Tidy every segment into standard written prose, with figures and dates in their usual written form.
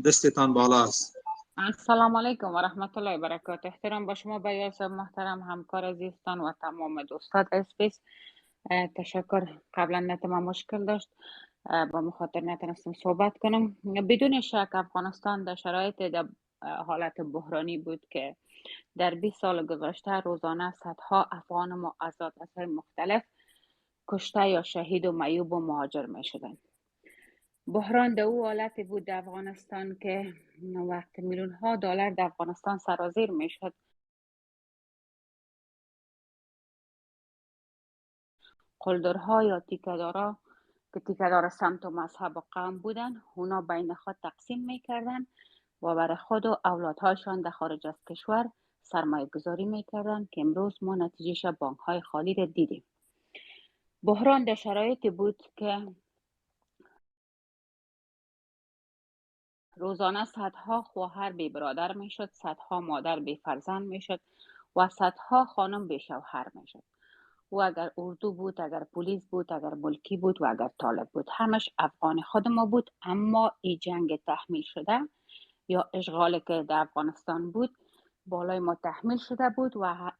دستتان بالا است. السلام علیکم و رحمت الله و برکاته. احترام با شما بیاس محترم، همکار عزیزتان و تمام دوستان اسپیس. تشکر. قبلا نت ما مشکل داشت، با مخاطر نتونستم صحبت کنم. بدون شک افغانستان در شرایط حالت بحرانی بود که در 20 سال گذشته روزانه صدها افغان ما از های مختلف کشته یا شهید و معیوب و مهاجر می شدند. بحران در او حالتی بود در افغانستان که وقت میلیون ها دلار در افغانستان سرازیر می شد، قلدرها یا تیکه‌دارا که تیکه‌دار سمت و مذهب و قوم بودن، اونا بین خود تقسیم میکردن و برای خود و اولادهایشان در خارج از کشور سرمایه گذاری میکردن که امروز ما نتیجهش بانک های خالی را دیدیم. بحران در شرایطی بود که روزانه صدها خواهر بی برادر میشد، صدها مادر بی فرزند میشد و صدها خانم بی شوهر میشد. و اگر اردو بود، اگر پلیس بود، اگر ملکی بود و اگر طالب بود، همش افغان خود ما بود. اما این جنگ تحمیل شده یا اشغالی که در افغانستان بود بالای ما تحمیل شده بود و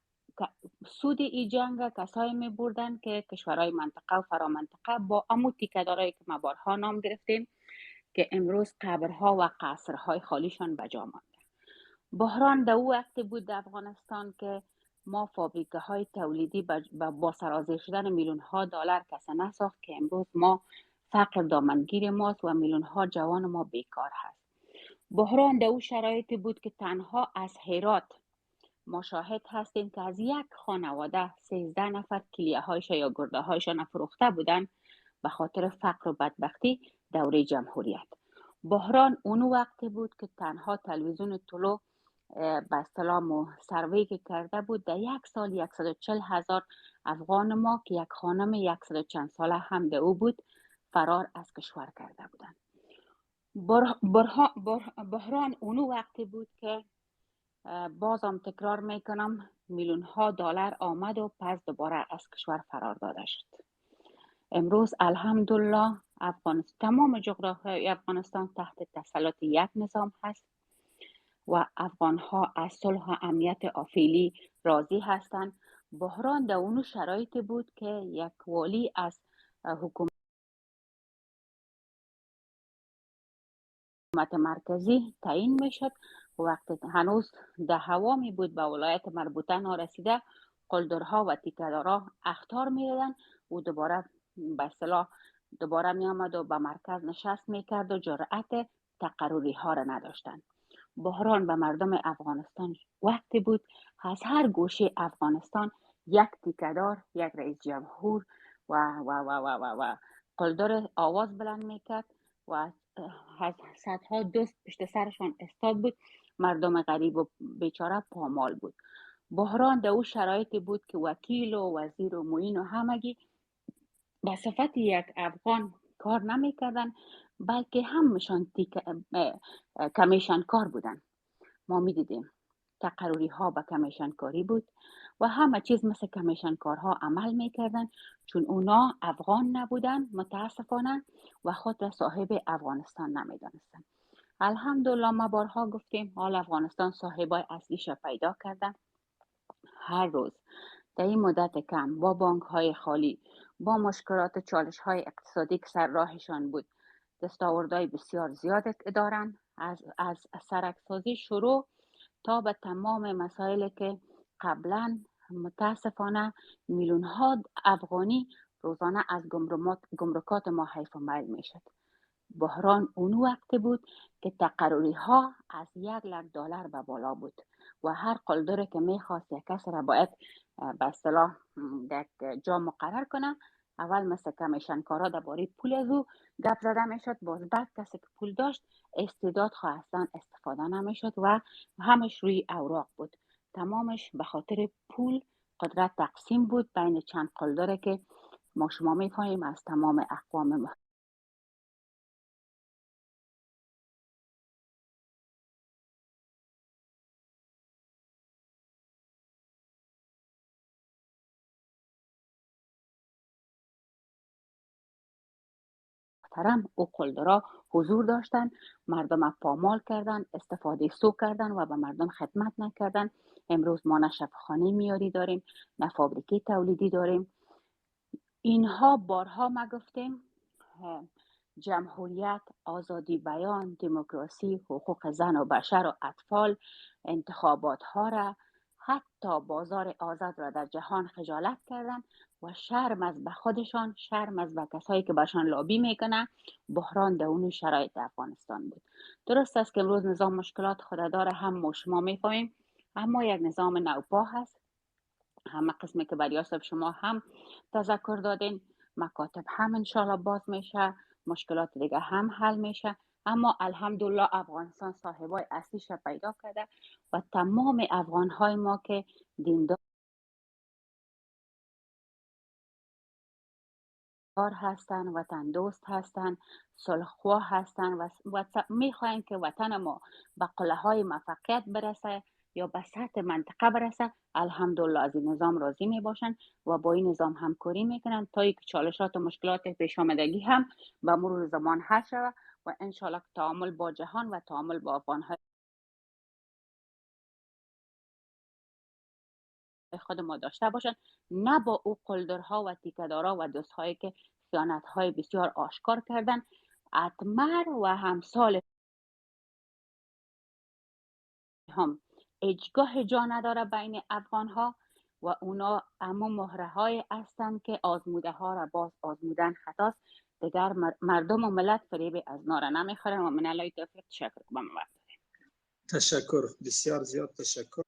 سود این جنگ کسایی می بردن که کشورهای منطقه و فرامنطقه با امو تیکه‌دارایی که ما بارها نام گرفتیم که امروز قبرها و قصرهای خالیشان بجا مانده. بحران در او وقتی بود در افغانستان که ما فابریکه های تولیدی با سرازیر شدن میلیون ها دلار کسی نساخت که امروز ما فقر دامنگیر ماست و میلیون ها جوان ما بیکار هست. بحران در او شرایطی بود که تنها از هرات ما شاهد هستیم که از یک خانواده 13 نفر کلیه هایش یا گرده هایشان فروخته بودن به خاطر فقر و بدبختی دوره جمهوریت. بحران اون وقتی بود که تنها تلویزیون طلوع به اصطلاح سروی که کرده بود در یک سال 140,000 افغان ما که یک خانم 100 چند ساله هم در او بود فرار از کشور کرده بودند. بحران اون وقتی بود که بازم تکرار میکنم میلیون ها دلار آمد و پس دوباره از کشور فرار داده شد. امروز الحمدلله تمام جغرافیای افغانستان تحت تسلط یک نظام هست و افغان ها از صلح و امنیت آفیلی راضی هستند. بحران در اون شرایطی بود که یک والی از حکومت مرکزی تعیین میشد و وقتی هنوز در هوا می بود به ولایت مربوطه نارسیده قلدرها و تیکه‌دارا اخطار میدادن و دوباره به اصطلاح دوباره می آمد و به مرکز نشست میکرد و جرأت تقرری ها را نداشتند. بحران به مردم افغانستان وقتی بود از هر گوشه افغانستان یک تیکه‌دار، یک رئیس جمهور و قلدر آواز بلند میکرد و صدها دوست پشت سرشان استاد بود. مردم غریب و بیچاره پامال بود. بحران در او شرایطی بود که وکیل و وزیر و معین و همگی به صفت یک افغان کار نمیکردن بلکه همشان کمیشن کار بودن. ما میدیدیم تقرری ها به کمیشن کاری بود و همه چیز مثل کمیشن کارها عمل میکردن چون اونا افغان نبودن متاسفانه و خود را صاحب افغانستان نمیدانستن. الحمدلله ما بارها گفتیم حال افغانستان صاحبای اصلیش پیدا کردن. هر روز در این مدت کم با بانک های خالی، با مشکلات چالش های اقتصادی که سر راهشان بود دستاوردهای بسیار زیاد دارن، از سرکسازی شروع تا به تمام مسائلی که قبلا متاسفانه میلیون ها افغانی روزانه از گمرکات ما حیف و میل میشد. بحران اون وقت بود که تقرری ها از $100,000 به بالا بود و هر قلدری که میخواست یک کس را باید به اصطلاح در جا مقرر کنه اول مثل کمیشن کارا درباره پول از او گپ زده میشد. باز بعد کسی که پول داشت استعداد خواستن استفاده نمیشد و همش روی اوراق بود. تمامش به خاطر پول قدرت تقسیم بود بین چند قلدره که ما شما میفهمیم از تمام اقوام محترم او قلدرها حضور داشتن، مردم پامال کردن، استفاده سو کردن و به مردم خدمت نکردن. امروز ما نه شفاخانه میاری داریم، نه فابریکه تولیدی داریم. اینها بارها ما گفتیم جمهوریت، آزادی بیان، دموکراسی، حقوق زن و بشر و اطفال، انتخابات ها را، حتی بازار آزاد را در جهان خجالت کردن و شرم از به خودشان، شرم از به کسایی که برشان لابی میکنه. بحران در اون شرایط افغانستان بود. درست است که امروز نظام مشکلات خود داره، هم ما شما میفهمیم، اما یک نظام نوپا هست. همه قسمی که برای شما هم تذکر دادین، مکاتب هم انشالله باز میشه، مشکلات دیگه هم حل میشه. اما الحمدلله افغانستان صاحبای اصلیش پیدا کرده و تمام افغانهای ما که دیندار هستن، وطن دوست هستن، صلحخواه هستن و میخواین که وطن ما به قله های موفقیت برسه یا به سطح منطقه برسه. الحمدلله از این نظام راضی می باشن و با این نظام همکاری میکنن تا یک چالشات و مشکلات پیش آمدگی هم به مرور زمان حل شود و انشالله تعامل با جهان و تعامل با افغانهای خود ما داشته باشن، نه با او قلدرها و تیکدارها و دوستهایی که خیانتهای بسیار آشکار کردن. اتمر و همسال هم هیچگاه جا نداره بین افغان ها و اونا اما مهره های هستند که آزموده ها را باز آزمودن خطاست. دیگر مردم و ملت فریب از نارا نمیخورن و من الله توفیق. تشکر. تشکر، بسیار زیاد تشکر.